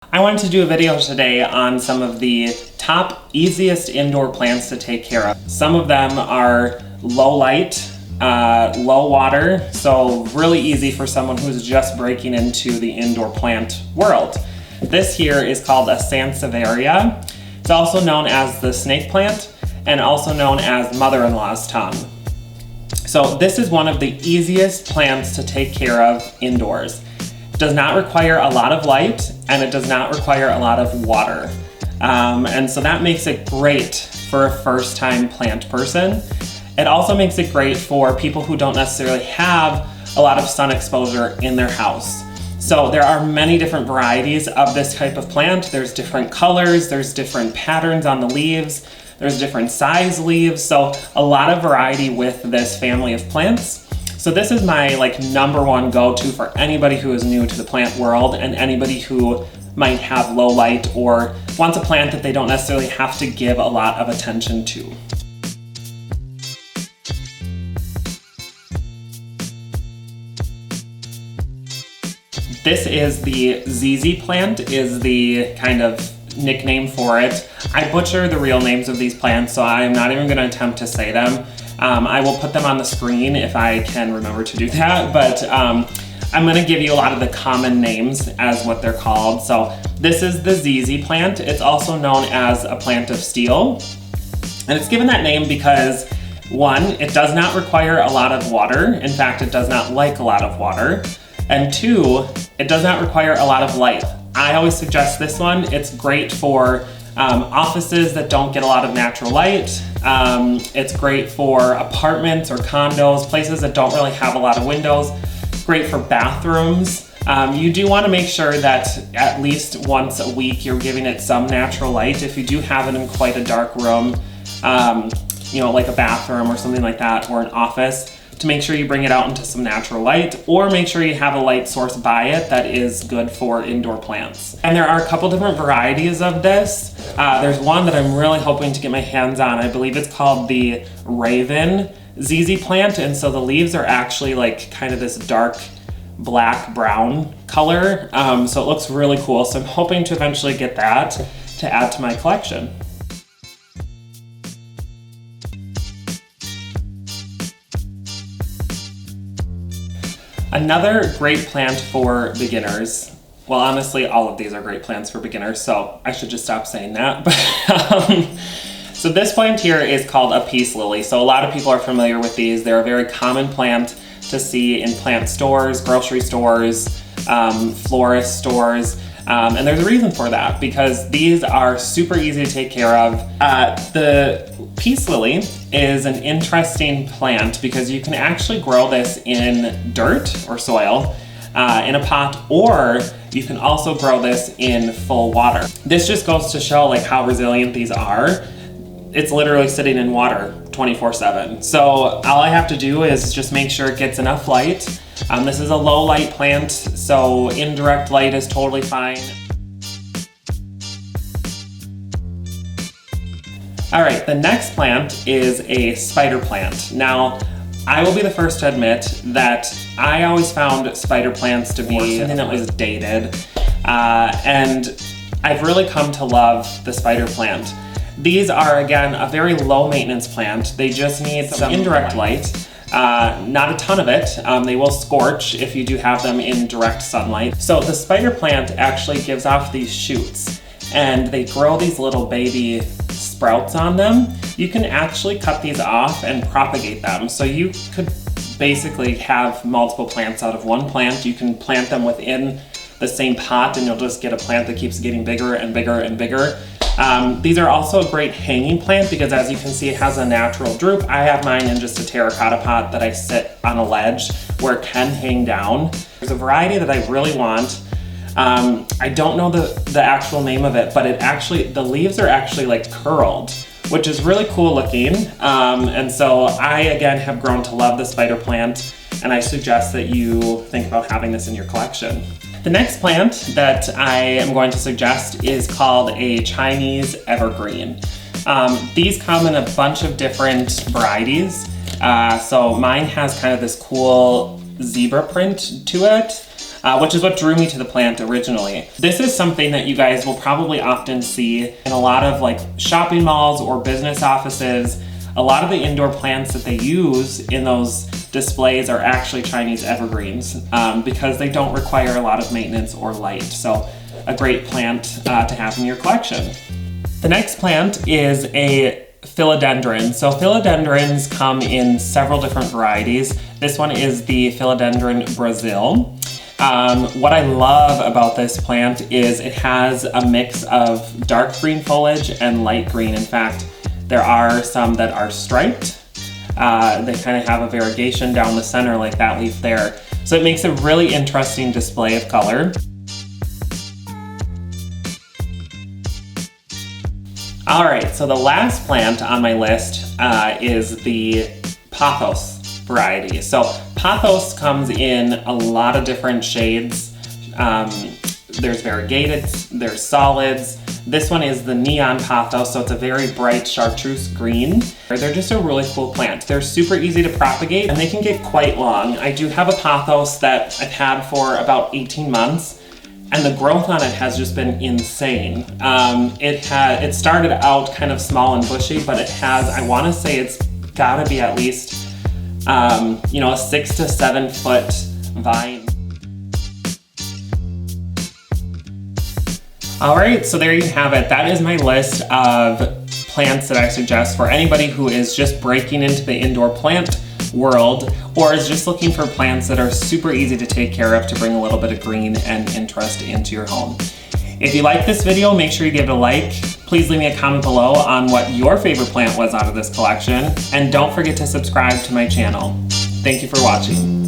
I wanted to do a video today on some of the top easiest indoor plants to take care of. Some of them are low light, low water, so really easy for someone who's just breaking into the indoor plant world. This here is called a Sansevieria. It's also known as the snake plant and also known as mother-in-law's tongue. So this is one of the easiest plants to take care of indoors. Does not require a lot of light and it does not require a lot of water. And so that makes it great for a first-time plant person. It also makes it great for people who don't necessarily have a lot of sun exposure in their house. So there are many different varieties of this type of plant. There's different colors, there's different patterns on the leaves, there's different size leaves, so a lot of variety with this family of plants. So this is my number one go-to for anybody who is new to the plant world and anybody who might have low light or wants a plant that they don't necessarily have to give a lot of attention to. This is the Zizi Plant, is the kind of nickname for it. I butcher the real names of these plants, so I'm not even going to attempt to say them. I will put them on the screen if I can remember to do that, but I'm going to give you a lot of the common names as what they're called. So this is the Zizi plant. It's also known as a plant of steel, and it's given that name because one, it does not require a lot of water. In fact, it does not like a lot of water. And two, it does not require a lot of light. I always suggest this one. It's great for offices that don't get a lot of natural light. It's great for apartments or condos, places that don't really have a lot of windows. Great for bathrooms. You do want to make sure that at least once a week you're giving it some natural light. If you do have it in quite a dark room, like a bathroom or something like that, or an office, to make sure you bring it out into some natural light, or make sure you have a light source by it that is good for indoor plants. And there are a couple different varieties of this. There's one that I'm really hoping to get my hands on. I believe it's called the Raven Zizi plant, and so the leaves are actually kind of this dark black brown color. So it looks really cool. So I'm hoping to eventually get that to add to my collection. Another great plant for beginners, well, honestly, all of these are great plants for beginners, so I should just stop saying that. But so this plant here is called a peace lily. So a lot of people are familiar with these. They're a very common plant to see in plant stores, grocery stores, florist stores. And there's a reason for that, because these are super easy to take care of. The peace lily is an interesting plant because you can actually grow this in dirt or soil in a pot, or you can also grow this in full water. This just goes to show how resilient these are. It's literally sitting in water 24/7. So all I have to do is just make sure it gets enough light. This is a low light plant, so indirect light is totally fine. All right, the next plant is a spider plant. Now, I will be the first to admit that I always found spider plants to be something that was dated, and I've really come to love the spider plant. These are, again, a very low maintenance plant. They just need some indirect light. Not a ton of it. They will scorch if you do have them in direct sunlight. So the spider plant actually gives off these shoots, and they grow these little baby sprouts on them. You can actually cut these off and propagate them. So you could basically have multiple plants out of one plant. You can plant them within the same pot and you'll just get a plant that keeps getting bigger and bigger and bigger. These are also a great hanging plant because, as you can see, it has a natural droop. I have mine in just a terracotta pot that I sit on a ledge where it can hang down. There's a variety that I really want. I don't know the actual name of it, but the leaves are actually curled, which is really cool looking. And so I, again, have grown to love the spider plant, and I suggest that you think about having this in your collection. The next plant that I am going to suggest is called a Chinese evergreen. These come in a bunch of different varieties. So mine has kind of this cool zebra print to it. which is what drew me to the plant originally. This is something that you guys will probably often see in a lot of like shopping malls or business offices. A lot of the indoor plants that they use in those displays are actually Chinese evergreens because they don't require a lot of maintenance or light. So a great plant to have in your collection. The next plant is a philodendron. So philodendrons come in several different varieties. This one is the Philodendron Brazil. What I love about this plant is it has a mix of dark green foliage and light green. In fact, there are some that are striped. They kind of have a variegation down the center like that leaf there. So it makes a really interesting display of color. All right, so the last plant on my list is the Pothos variety. So Pothos comes in a lot of different shades. There's variegated, there's solids. This one is the neon Pothos, so it's a very bright chartreuse green. They're just a really cool plant. They're super easy to propagate and they can get quite long. I do have a Pothos that I've had for about 18 months. And the growth on it has just been insane. It started out kind of small and bushy, but it has, I wanna say it's gotta be at least, a 6 to 7 foot vine. All right, so there you have it. That is my list of plants that I suggest for anybody who is just breaking into the indoor plant world or is just looking for plants that are super easy to take care of to bring a little bit of green and interest into your home. If you like this video, make sure you give it a like. Please leave me a comment below on what your favorite plant was out of this collection, and don't forget to subscribe to my channel. Thank you for watching.